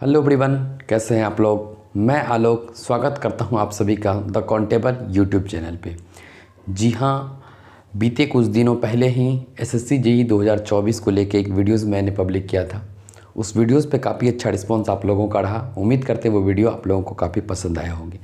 Hello everyone, कैसे हैं आप लोग। मैं आलोक स्वागत करता हूं आप सभी का द कांटेबल यूट्यूब चैनल पे। जी हाँ, बीते कुछ दिनों पहले ही एसएससी जेईई 2024 को लेके एक वीडियोस मैंने पब्लिक किया था। उस वीडियोस पे काफ़ी अच्छा रिस्पांस आप लोगों का रहा। उम्मीद करते वो वीडियो आप लोगों को काफ़ी पसंद आया होंगे।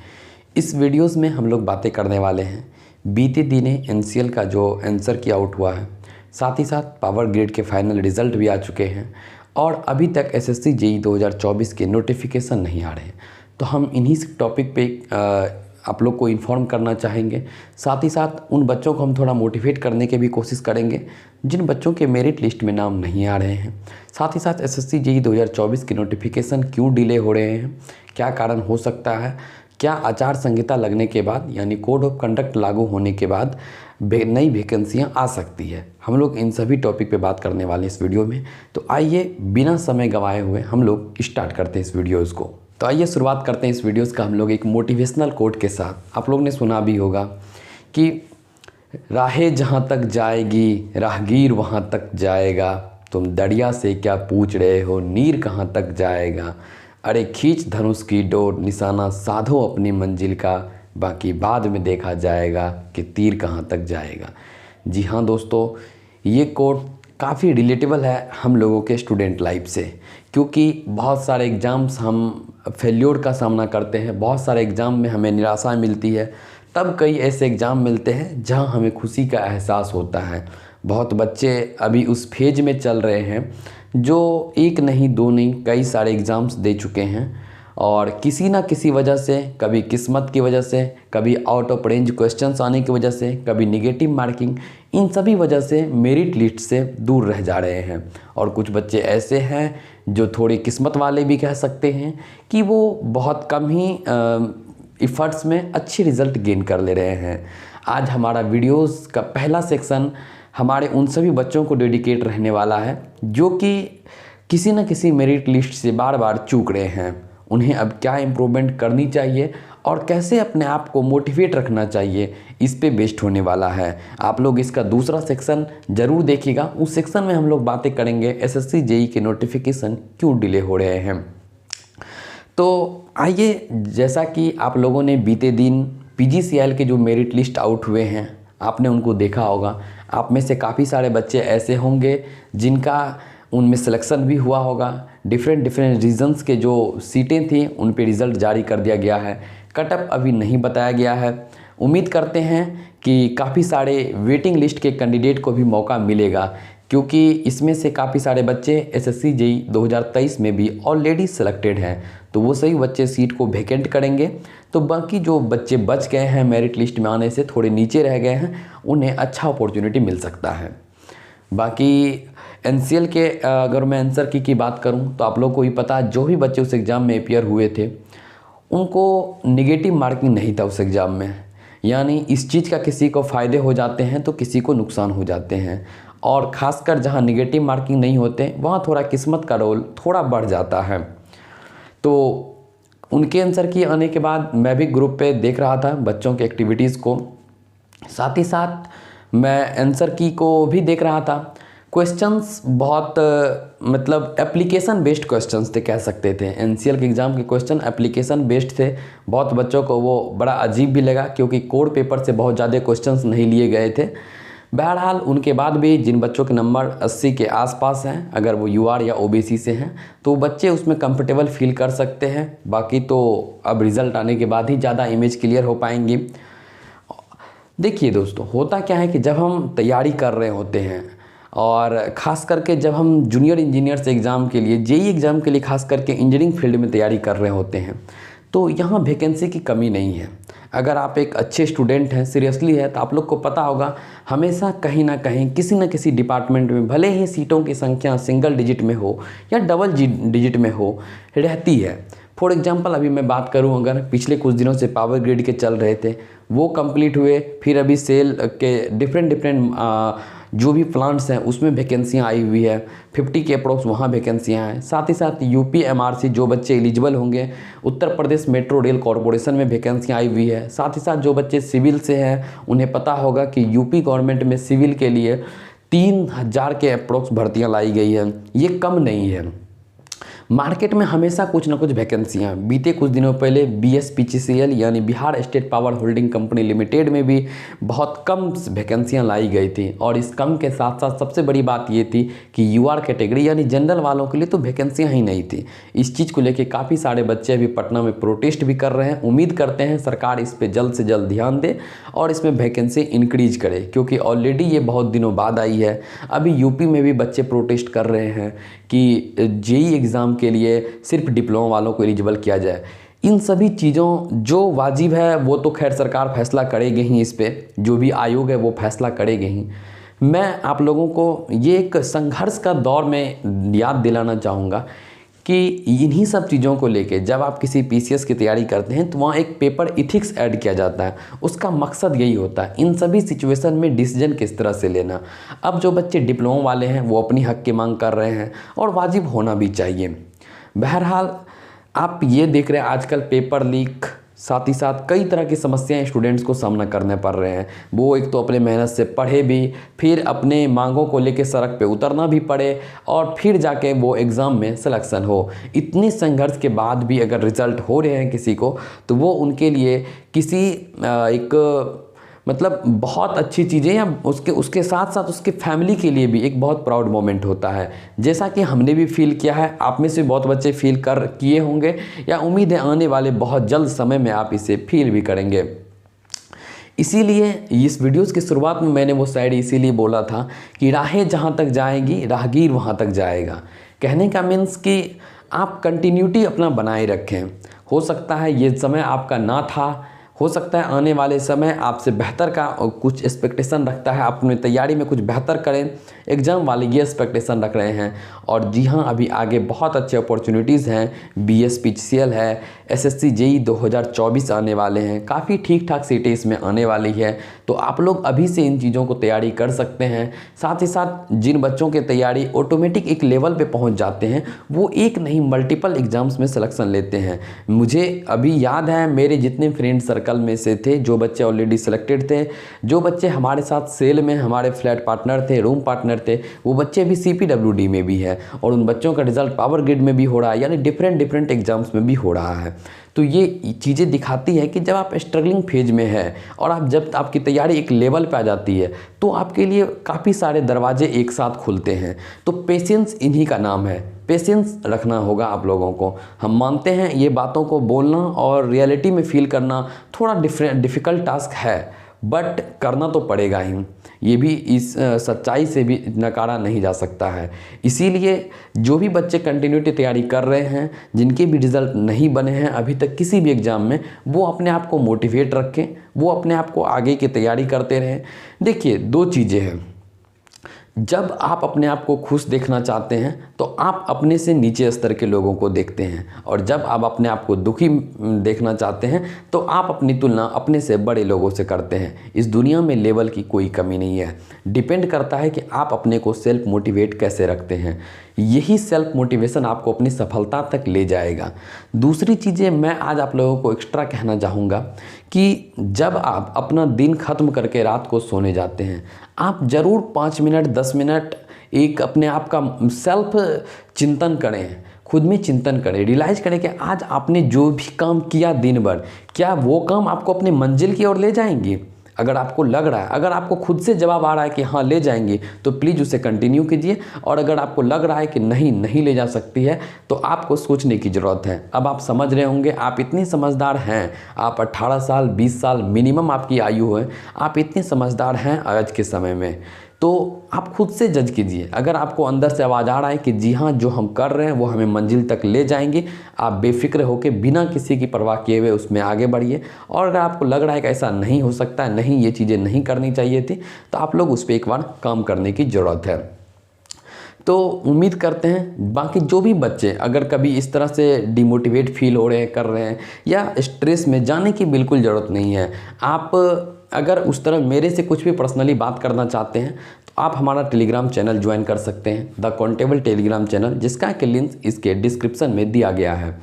इस वीडियोज़ में हम लोग बातें करने वाले हैं बीते दिने एनसीएल का जो आंसर की आउट हुआ है, साथ ही साथ पावर ग्रिड के फाइनल रिज़ल्ट भी आ चुके हैं और अभी तक एसएससी जेईई 2024 के नोटिफिकेशन नहीं आ रहे हैं। तो हम इन्हीं टॉपिक पे आप लोग को इन्फॉर्म करना चाहेंगे। साथ ही साथ उन बच्चों को हम थोड़ा मोटिवेट करने की भी कोशिश करेंगे जिन बच्चों के मेरिट लिस्ट में नाम नहीं आ रहे हैं। साथ ही साथ एसएससी जेईई 2024 के नोटिफिकेशन क्यों डिले हो रहे हैं, क्या कारण हो सकता है, क्या आचार संहिता लगने के बाद यानी कोड ऑफ कंडक्ट लागू होने के बाद नई वैकेंसियां आ सकती है। हम लोग इन सभी टॉपिक पे बात करने वाले हैं इस वीडियो में। तो आइए बिना समय गंवाए हुए हम लोग स्टार्ट करते हैं इस वीडियोज़ को। तो आइए शुरुआत करते हैं इस वीडियोज़ का हम लोग एक मोटिवेशनल कोट के साथ। आप लोग ने सुना भी होगा कि राहें जहाँ तक जाएगी राहगीर वहाँ तक जाएगा, तुम दरिया से क्या पूछ रहे हो नीर कहाँ तक जाएगा, अरे खींच धनुष की डोर निशाना साधो अपनी मंजिल का, बाकी बाद में देखा जाएगा कि तीर कहाँ तक जाएगा। जी हाँ दोस्तों, ये कोट काफ़ी रिलेटेबल है हम लोगों के स्टूडेंट लाइफ से, क्योंकि बहुत सारे एग्ज़ाम्स हम फेल्योर का सामना करते हैं। बहुत सारे एग्ज़ाम में हमें निराशा मिलती है, तब कई ऐसे एग्ज़ाम मिलते हैं जहाँ हमें खुशी का एहसास होता है। बहुत बच्चे अभी उस फेज में चल रहे हैं जो एक नहीं दो नहीं कई सारे एग्ज़ाम्स दे चुके हैं और किसी ना किसी वजह से, कभी किस्मत की वजह से, कभी आउट ऑफ रेंज क्वेश्चंस आने की वजह से, कभी नेगेटिव मार्किंग, इन सभी वजह से मेरिट लिस्ट से दूर रह जा रहे हैं। और कुछ बच्चे ऐसे हैं जो थोड़ी किस्मत वाले भी कह सकते हैं कि वो बहुत कम ही इफ़र्ट्स में अच्छी रिज़ल्ट गेन कर ले रहे हैं। आज हमारा वीडियोज़ का पहला सेक्शन हमारे उन सभी बच्चों को डेडिकेट रहने वाला है जो कि किसी न किसी मेरिट लिस्ट से बार बार चूक रहे हैं। उन्हें अब क्या इम्प्रूवमेंट करनी चाहिए और कैसे अपने आप को मोटिवेट रखना चाहिए, इस पे बेस्ड होने वाला है। आप लोग इसका दूसरा सेक्शन ज़रूर देखिएगा। उस सेक्शन में हम लोग बातें करेंगे एसएससी जेईई के नोटिफिकेशन क्यों डिले हो रहे हैं। तो आइए, जैसा कि आप लोगों ने बीते दिन पीजीसीएल के जो मेरिट लिस्ट आउट हुए हैं आपने उनको देखा होगा। आप में से काफ़ी सारे बच्चे ऐसे होंगे जिनका उनमें सिलेक्शन भी हुआ होगा। डिफरेंट रीजन्स के जो सीटें थी उन पे रिज़ल्ट जारी कर दिया गया है। कटअप अभी नहीं बताया गया है। उम्मीद करते हैं कि काफ़ी सारे वेटिंग लिस्ट के कैंडिडेट को भी मौका मिलेगा, क्योंकि इसमें से काफ़ी सारे बच्चे एसएससी जेईई 2023 में भी ऑलरेडी सेलेक्टेड हैं। तो वो सही बच्चे सीट को वैकेंट करेंगे। तो बाकी जो बच्चे बच गए हैं मेरिट लिस्ट में आने से थोड़े नीचे रह गए हैं, उन्हें अच्छा अपॉर्चुनिटी मिल सकता है। बाकी एनसीएल के अगर मैं आंसर की बात करूं तो आप लोग को भी पता है, जो भी बच्चे उस एग्ज़ाम में अपियर हुए थे उनको नेगेटिव मार्किंग नहीं था उस एग्ज़ाम में। यानी इस चीज़ का किसी को फ़ायदे हो जाते हैं तो किसी को नुकसान हो जाते हैं। और ख़ासकर जहां नेगेटिव मार्किंग नहीं होते वहां थोड़ा किस्मत का रोल थोड़ा बढ़ जाता है। तो उनके आंसर की आने के बाद मैं भी ग्रुप पे देख रहा था बच्चों के एक्टिविटीज़ को, साथ ही साथ मैं आंसर की को भी देख रहा था। क्वेश्चंस बहुत मतलब एप्लीकेशन बेस्ड क्वेश्चंस थे, कह सकते थे। एनसीएल के एग्ज़ाम के क्वेश्चन एप्लीकेशन बेस्ड थे। बहुत बच्चों को वो बड़ा अजीब भी लगा, क्योंकि कोर पेपर से बहुत ज़्यादा क्वेश्चंस नहीं लिए गए थे। बहरहाल उनके बाद भी जिन बच्चों के नंबर 80 के आसपास हैं, अगर वो यूआर या ओबीसी से हैं, तो बच्चे उसमें कंफर्टेबल फील कर सकते हैं। बाकी तो अब रिज़ल्ट आने के बाद ही ज़्यादा इमेज क्लियर हो पाएंगी। देखिए दोस्तों, होता क्या है कि जब हम तैयारी कर रहे होते हैं और ख़ास करके जब हम जूनियर इंजीनियर्स एग्ज़ाम के लिए, जेईई एग्ज़ाम के लिए ख़ास करके इंजीनियरिंग फील्ड में तैयारी कर रहे होते हैं, तो यहाँ वैकेंसी की कमी नहीं है। अगर आप एक अच्छे स्टूडेंट हैं, सीरियसली है, तो आप लोग को पता होगा हमेशा कहीं ना कहीं किसी न किसी डिपार्टमेंट में, भले ही सीटों की संख्या सिंगल डिजिट में हो या डबल डिजिट में हो, रहती है। फॉर एग्जांपल अभी मैं बात करूं, अगर पिछले कुछ दिनों से पावर ग्रिड के चल रहे थे, वो कंप्लीट हुए, फिर अभी सेल के डिफरेंट जो भी प्लांट्स हैं उसमें वैकेंसियाँ आई हुई है। 50 के अप्रोक्स वहाँ वैकेंसियाँ हैं। साथ ही साथ यूपी एमआरसी जो बच्चे एलिजिबल होंगे, Uttar Pradesh metro rail corporation में वैकेंसियाँ आई हुई है। साथ ही साथ जो बच्चे सिविल से हैं उन्हें पता होगा कि यूपी गवर्नमेंट में सिविल के लिए 3000 के अप्रोक्स भर्तियाँ लाई गई हैं। ये कम नहीं है। मार्केट में हमेशा कुछ ना कुछ वैकेंसियाँ, बीते कुछ दिनों पहले BSPCL यानी Bihar state power holding company limited में भी बहुत कम वैकेंसियाँ लाई गई थी। और इस कम के साथ साथ सबसे बड़ी बात ये थी कि UR कैटेगरी यानी जनरल वालों के लिए तो वैकेंसियाँ ही नहीं थी। इस चीज़ को लेकर काफ़ी सारे बच्चे अभी पटना में प्रोटेस्ट भी कर रहे हैं। उम्मीद करते हैं सरकार इस पर जल्द से जल्द ध्यान दे और इसमें वैकेंसी इंक्रीज करे, क्योंकि ऑलरेडी ये बहुत दिनों बाद आई है। अभी यूपी में भी बच्चे प्रोटेस्ट कर रहे हैं कि JEE एग्ज़ाम के लिए सिर्फ डिप्लोमा वालों को एलिजिबल किया जाए। इन सभी चीज़ों जो वाजिब है वो तो खैर सरकार फैसला करेगी ही, इस पे जो भी आयोग है वो फैसला करेगी ही। मैं आप लोगों को ये एक संघर्ष का दौर में याद दिलाना चाहूँगा कि इन्हीं सब चीज़ों को लेके जब आप किसी PCS की तैयारी करते हैं तो वहाँ एक पेपर इथिक्स ऐड किया जाता है। उसका मकसद यही होता है इन सभी सिचुएशन में डिसीजन किस तरह से लेना। अब जो बच्चे डिप्लोमा वाले हैं वो अपनी हक की मांग कर रहे हैं और वाजिब होना भी चाहिए। बहरहाल आप ये देख रहे हैं आजकल पेपर लीक, साथ ही साथ कई तरह की समस्याएं स्टूडेंट्स को सामना करने पड़ रहे हैं। वो एक तो अपने मेहनत से पढ़े भी, फिर अपने मांगों को लेके सड़क पे उतरना भी पड़े और फिर जाके वो एग्ज़ाम में सिलेक्शन हो। इतने संघर्ष के बाद भी अगर रिज़ल्ट हो रहे हैं किसी को तो वो उनके लिए किसी एक मतलब बहुत अच्छी चीज़ें, या उसके साथ साथ उसके फैमिली के लिए भी एक बहुत प्राउड मोमेंट होता है। जैसा कि हमने भी फील किया है, आप में से बहुत बच्चे फील किए होंगे, या उम्मीद है आने वाले बहुत जल्द समय में आप इसे फील भी करेंगे। इसीलिए इस वीडियोस की शुरुआत में मैंने वो शायरी इसीलिए बोला था कि राहें जहाँ तक जाएंगी राहगीर वहाँ तक जाएगा। कहने का मीन्स कि आप कंटिन्यूटी अपना बनाए रखें। हो सकता है ये समय आपका ना था, हो सकता है आने वाले समय आपसे बेहतर का कुछ एक्सपेक्टेशन रखता है, अपनी तैयारी में कुछ बेहतर करें। एग्ज़ाम वाले ये एक्सपेक्टेशन रख रहे हैं। और जी हाँ, अभी आगे बहुत अच्छे अपॉर्चुनिटीज़ हैं। BSPCL है, SSC JEE 2024 आने वाले हैं, काफ़ी ठीक ठाक सीटें इसमें आने वाली है। तो आप लोग अभी से इन चीज़ों को तैयारी कर सकते हैं। साथ ही साथ जिन बच्चों की तैयारी ऑटोमेटिक एक लेवल पे पहुंच जाते हैं वो एक नहीं मल्टीपल एग्ज़ाम्स में सिलेक्शन लेते हैं। मुझे अभी याद है मेरे जितने फ्रेंड सर्कल में से थे जो बच्चे ऑलरेडी सिलेक्टेड थे, जो बच्चे हमारे साथ सेल में हमारे फ्लैट पार्टनर थे, रूम पार्टनर थे, वो बच्चे भी CPWD में भी है और उन बच्चों का रिजल्ट पावर ग्रिड में भी हो रहा है, यानी डिफरेंट एग्ज़ाम्स में भी हो रहा है। तो ये चीज़ें दिखाती है कि जब आप स्ट्रगलिंग फेज में है और जब आपकी तैयारी एक लेवल पे आ जाती है तो आपके लिए काफ़ी सारे दरवाजे एक साथ खुलते हैं। तो पेशेंस इन्हीं का नाम है। पेशेंस रखना होगा आप लोगों को। हम मानते हैं ये बातों को बोलना और रियलिटी में फील करना थोड़ा डिफ़िकल्ट टास्क है, बट करना तो पड़ेगा ही। ये भी इस सच्चाई से भी नकारा नहीं जा सकता है। इसीलिए जो भी बच्चे कंटिन्यूटी तैयारी कर रहे हैं, जिनके भी रिज़ल्ट नहीं बने हैं अभी तक किसी भी एग्ज़ाम में, वो अपने आप को मोटिवेट रखें, वो अपने आप को आगे की तैयारी करते रहें। देखिए, दो चीज़ें हैं। जब आप अपने आप को खुश देखना चाहते हैं तो आप अपने से नीचे स्तर के लोगों को देखते हैं, और जब आप अपने आप को दुखी देखना चाहते हैं तो आप अपनी तुलना अपने से बड़े लोगों से करते हैं। इस दुनिया में लेवल की कोई कमी नहीं है। डिपेंड करता है कि आप अपने को सेल्फ मोटिवेट कैसे रखते हैं। यही सेल्फ मोटिवेशन आपको अपनी सफलता तक ले जाएगा। दूसरी चीज़ें मैं आज आप लोगों को एक्स्ट्रा कहना चाहूँगा कि जब आप अपना दिन ख़त्म करके रात को सोने जाते हैं, आप ज़रूर 5 मिनट 10 मिनट एक अपने आप का सेल्फ चिंतन करें, खुद में चिंतन करें, रियलाइज करें कि आज आपने जो भी काम किया दिन भर, क्या वो काम आपको अपने मंजिल की ओर ले जाएंगे। अगर आपको लग रहा है, अगर आपको खुद से जवाब आ रहा है कि हाँ ले जाएंगे, तो प्लीज़ उसे कंटिन्यू कीजिए। और अगर आपको लग रहा है कि नहीं ले जा सकती है, तो आपको सोचने की ज़रूरत है। अब आप समझ रहे होंगे, आप इतनी समझदार हैं, आप 18 साल 20 साल मिनिमम आपकी आयु है, आप इतने समझदार हैं आज के समय में। तो आप खुद से जज कीजिए। अगर आपको अंदर से आवाज़ आ रहा है कि जी हाँ जो हम कर रहे हैं वो हमें मंजिल तक ले जाएंगे, आप बेफिक्र होकर बिना किसी की परवाह किए हुए उसमें आगे बढ़िए। और अगर आपको लग रहा है कि ऐसा नहीं हो सकता है, नहीं ये चीज़ें नहीं करनी चाहिए थी, तो आप लोग उस पर एक बार काम करने की ज़रूरत है। तो उम्मीद करते हैं बाकी जो भी बच्चे अगर कभी इस तरह से डिमोटिवेट फील हो रहे हैं, कर रहे हैं, या स्ट्रेस में जाने की बिल्कुल ज़रूरत नहीं है। आप अगर उस तरह मेरे से कुछ भी पर्सनली बात करना चाहते हैं तो आप हमारा टेलीग्राम चैनल ज्वाइन कर सकते हैं, द कांटेबल टेलीग्राम चैनल, जिसका कि लिंक इसके डिस्क्रिप्शन में दिया गया है।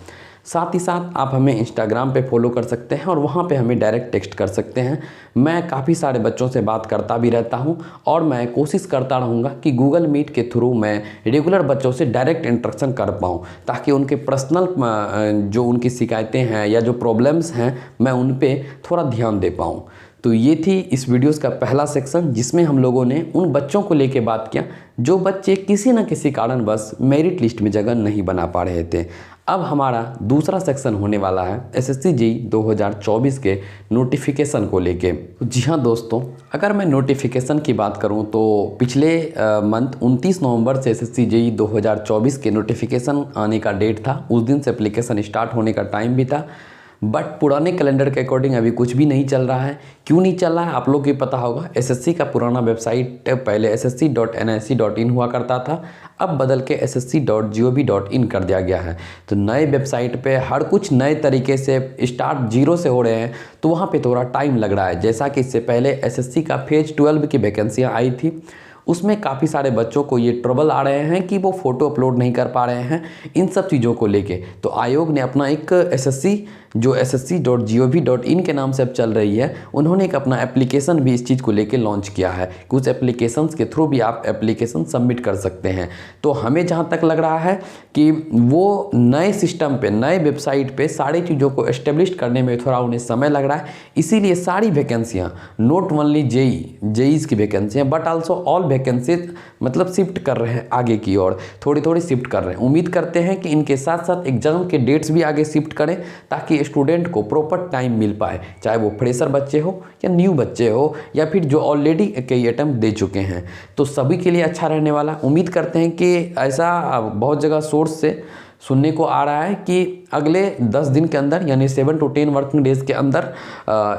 साथ ही साथ आप हमें इंस्टाग्राम पे फॉलो कर सकते हैं और वहाँ पे हमें डायरेक्ट टेक्स्ट कर सकते हैं। मैं काफ़ी सारे बच्चों से बात करता भी रहता हूँ और मैं कोशिश करता रहूँगा कि गूगल मीट के थ्रू मैं रेगुलर बच्चों से डायरेक्ट इंटरेक्शन कर पाऊँ, ताकि उनके पर्सनल जो उनकी शिकायतें हैं या जो प्रॉब्लम्स हैं मैं उन पर थोड़ा ध्यान दे पाऊँ। तो ये थी इस वीडियोस का पहला सेक्शन, जिसमें हम लोगों ने उन बच्चों को लेके बात किया जो बच्चे किसी न किसी कारणवश मेरिट लिस्ट में जगह नहीं बना पा रहे थे। अब हमारा दूसरा सेक्शन होने वाला है एसएससी जेईई 2024 के नोटिफिकेशन को लेके। जी हाँ दोस्तों, अगर मैं नोटिफिकेशन की बात करूं तो पिछले मंथ 29 नवंबर से एसएससी जेईई 2024 के नोटिफिकेशन आने का डेट था। उस दिन से एप्लीकेशन स्टार्ट होने का टाइम भी था, बट पुराने कैलेंडर के अकॉर्डिंग अभी कुछ भी नहीं चल रहा है। क्यों नहीं चल रहा है आप लोग को पता होगा। एसएससी का पुराना वेबसाइट पहले ssc.nic.in हुआ करता था, अब बदल के ssc.gov.in कर दिया गया है। तो नए वेबसाइट पे हर कुछ नए तरीके से स्टार्ट जीरो से हो रहे हैं, तो वहाँ पे थोड़ा टाइम लग रहा है। जैसा कि इससे पहले एसएससी का फेज 12 की वैकेंसियाँ आई थी, उसमें काफ़ी सारे बच्चों को ये ट्रबल आ रहे हैं कि वो फ़ोटो अपलोड नहीं कर पा रहे हैं। इन सब चीज़ों को लेके तो आयोग ने अपना एक एसएससी जो ssc.gov.in के नाम से अब चल रही है, उन्होंने एक अपना एप्लीकेशन भी इस चीज़ को लेके लॉन्च किया है कि उस एप्लीकेशंस के थ्रू भी आप एप्लीकेशन सबमिट कर सकते हैं। तो हमें जहाँ तक लग रहा है कि वो नए सिस्टम पे, नए वेबसाइट पे सारी चीज़ों को एस्टेब्लिश करने में थोड़ा उन्हें समय लग रहा है। इसीलिए सारी वैकेंसियाँ, नॉट ओनली जेईई की वैकेंसियाँ बट आल्सो ऑल वैकेंसीज मतलब शिफ्ट कर रहे हैं आगे की ओर, थोड़ी थोड़ी शिफ्ट कर रहे हैं। उम्मीद करते हैं कि इनके साथ साथ एग्जाम के डेट्स भी आगे शिफ्ट करें, ताकि स्टूडेंट को प्रॉपर टाइम मिल पाए, चाहे वो फ्रेशर बच्चे हो या न्यू बच्चे हो या फिर जो ऑलरेडी कई अटेम्प्ट दे चुके हैं। तो सभी के लिए अच्छा रहने वाला। उम्मीद करते हैं कि ऐसा बहुत जगह सोर्स से सुनने को आ रहा है कि अगले 10 दिन के अंदर यानी 7 to 10 वर्किंग डेज़ के अंदर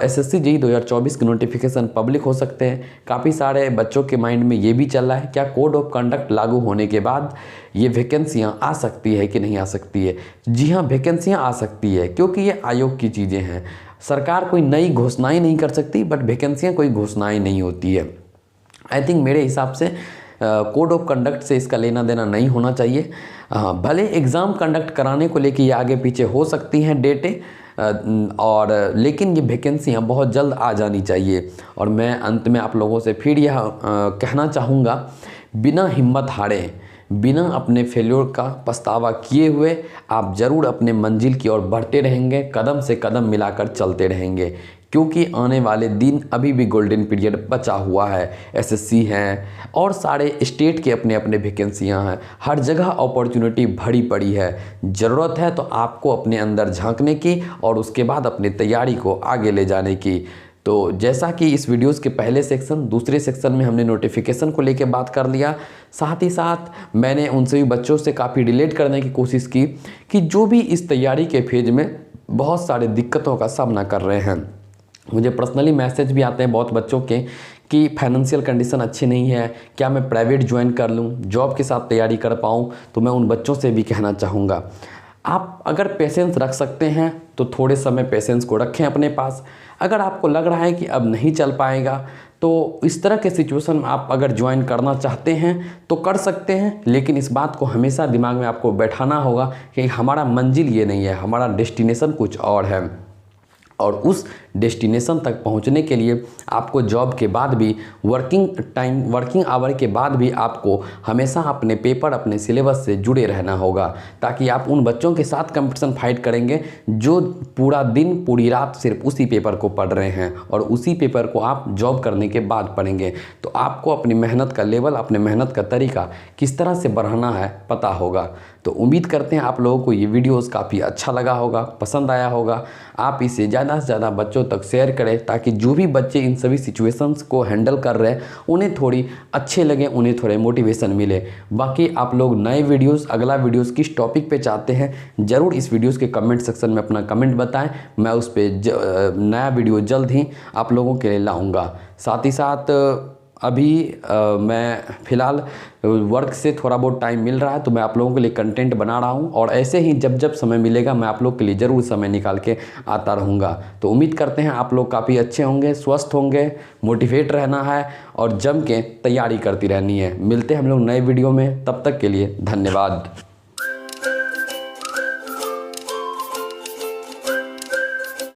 एसएससी जेईई 2024 के नोटिफिकेशन पब्लिक हो सकते हैं। काफ़ी सारे बच्चों के माइंड में ये भी चल रहा है क्या कोड ऑफ कंडक्ट लागू होने के बाद ये वैकेंसियाँ आ सकती है कि नहीं आ सकती है। जी हाँ, वैकेंसियाँ आ सकती है, क्योंकि ये आयोग की चीज़ें हैं। सरकार कोई नई घोषणाएँ नहीं कर सकती, बट वैकेंसियाँ कोई घोषणाएँ नहीं होती है। आई थिंक मेरे हिसाब से कोड ऑफ कंडक्ट से इसका लेना देना नहीं होना चाहिए। भले एग्ज़ाम कंडक्ट कराने को लेके ये आगे पीछे हो सकती हैं डेटें, और लेकिन ये वैकेंसियाँ बहुत जल्द आ जानी चाहिए। और मैं अंत में आप लोगों से फिर यह कहना चाहूँगा, बिना हिम्मत हारे, बिना अपने फेल्योर का पछतावा किए हुए आप ज़रूर अपने मंजिल की ओर बढ़ते रहेंगे, कदम से कदम मिलाकर चलते रहेंगे, क्योंकि आने वाले दिन अभी भी गोल्डन पीरियड बचा हुआ है। एसएससी हैं और सारे स्टेट के अपने अपने वैकेंसियां हैं, हर जगह अपॉर्चुनिटी भरी पड़ी है। ज़रूरत है तो आपको अपने अंदर झांकने की और उसके बाद अपनी तैयारी को आगे ले जाने की। तो जैसा कि इस वीडियोस के पहले सेक्शन, दूसरे सेक्शन में हमने नोटिफिकेशन को लेकर बात कर लिया, साथ ही साथ मैंने उनसे भी बच्चों से काफ़ी रिलेट करने की कोशिश की कि जो भी इस तैयारी के फेज में बहुत सारे दिक्कतों का सामना कर रहे हैं। मुझे पर्सनली मैसेज भी आते हैं बहुत बच्चों के कि फाइनेंशियल कंडीशन अच्छी नहीं है, क्या मैं प्राइवेट ज्वाइन कर लूँ, जॉब के साथ तैयारी कर पाऊँ। तो मैं उन बच्चों से भी कहना चाहूँगा, आप अगर पेशेंस रख सकते हैं तो थोड़े समय पेशेंस को रखें अपने पास। अगर आपको लग रहा है कि अब नहीं चल पाएगा, तो इस तरह के सिचुएशन में आप अगर ज्वाइन करना चाहते हैं तो कर सकते हैं, लेकिन इस बात को हमेशा दिमाग में आपको बैठाना होगा कि हमारा मंजिल ये नहीं है, हमारा डेस्टिनेशन कुछ और है। और उस डेस्टिनेशन तक पहुंचने के लिए आपको जॉब के बाद भी, वर्किंग आवर के बाद भी आपको हमेशा अपने पेपर, अपने सिलेबस से जुड़े रहना होगा, ताकि आप उन बच्चों के साथ कंपटीशन फाइट करेंगे जो पूरा दिन पूरी रात सिर्फ उसी पेपर को पढ़ रहे हैं और उसी पेपर को आप जॉब करने के बाद पढ़ेंगे। तो आपको अपनी मेहनत का लेवल, अपने मेहनत का तरीका किस तरह से बढ़ाना है पता होगा। तो उम्मीद करते हैं आप लोगों को ये वीडियोस काफ़ी अच्छा लगा होगा, पसंद आया होगा। आप इसे ज़्यादा से ज़्यादा बच्चों तक शेयर करें, ताकि जो भी बच्चे इन सभी सिचुएशंस को हैंडल कर रहे हैं उन्हें थोड़ी अच्छे लगे, उन्हें थोड़े मोटिवेशन मिले। बाकी आप लोग नए वीडियोस, अगला वीडियोस किस टॉपिक पे चाहते हैं, ज़रूर इस वीडियोस के कमेंट सेक्शन में अपना कमेंट बताएं। मैं उस पर नया वीडियो जल्द ही आप लोगों के लिए लाऊँगा। साथ ही साथ अभी मैं फ़िलहाल वर्क से थोड़ा बहुत टाइम मिल रहा है, तो मैं आप लोगों के लिए कंटेंट बना रहा हूं, और ऐसे ही जब जब समय मिलेगा मैं आप लोग के लिए ज़रूर समय निकाल के आता रहूंगा। तो उम्मीद करते हैं आप लोग काफ़ी अच्छे होंगे, स्वस्थ होंगे, मोटिवेट रहना है और जम के तैयारी करती रहनी है। मिलते हैं हम लोग नए वीडियो में, तब तक के लिए धन्यवाद।